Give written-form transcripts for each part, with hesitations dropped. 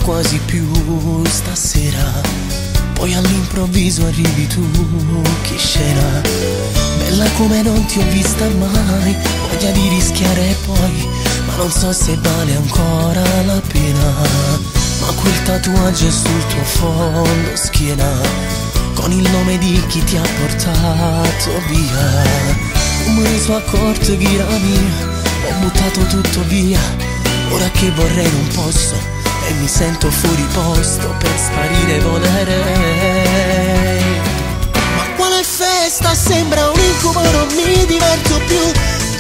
quasi più stasera. Poi all'improvviso arrivi tu, che scena. Bella come non ti ho vista mai, voglia di rischiare poi, ma non so se vale ancora la pena. Ma quel tatuaggio sul tuo fondo schiena, con il nome di chi ti ha portato via. Non me ne sono accorto che era mia, ho buttato tutto via. Ora che vorrei non posso e mi sento fuori posto, per sparire volerei. Ma quale festa, sembra un incubo, non mi diverto più.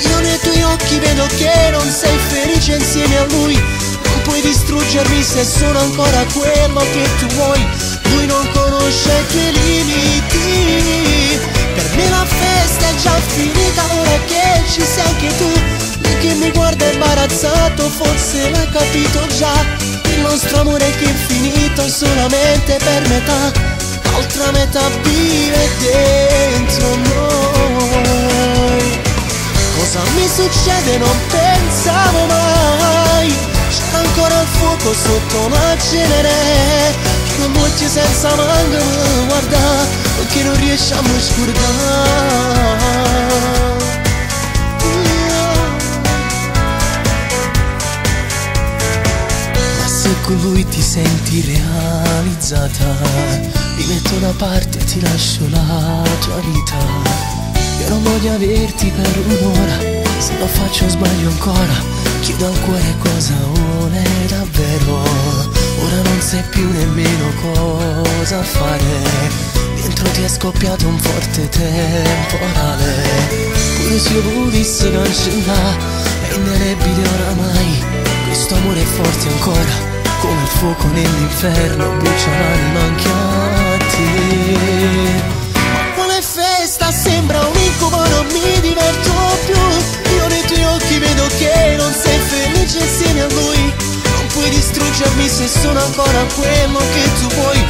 Io nei tuoi occhi vedo che non sei felice insieme a lui. Non puoi distruggermi se sono ancora quello che tu vuoi. Lui non conosce i tuoi limiti. Per me la festa è già finita, ora che ci sei anche tu. Lui che mi guarda imbarazzato, forse l'ha capito già. Il nostro amore che è finito solamente per metà, l'altra metà vive dentro noi. Cosa mi succede non pensavo mai. C'era ancora il fuoco sotto la cenere, che non muoci senza manco guarda, che non riusciamo a scordare. Se con lui ti senti realizzata, mi metto da parte e ti lascio la tua vita. Io non voglio averti per un'ora, se lo faccio sbaglio ancora. Chiedo al cuore cosa vuole davvero. Ora non sai più nemmeno cosa fare, dentro ti è scoppiato un forte temporale. Pure se io volessi cancellare, è indelebile oramai. Questo amore è forte ancora, come il fuoco nell'inferno, brucia l'anima anche a te. Ma quale festa, sembra un incubo, non mi diverto più. Io nei tuoi occhi vedo che non sei felice insieme a lui. Non puoi distruggermi se sono ancora quello che tu vuoi.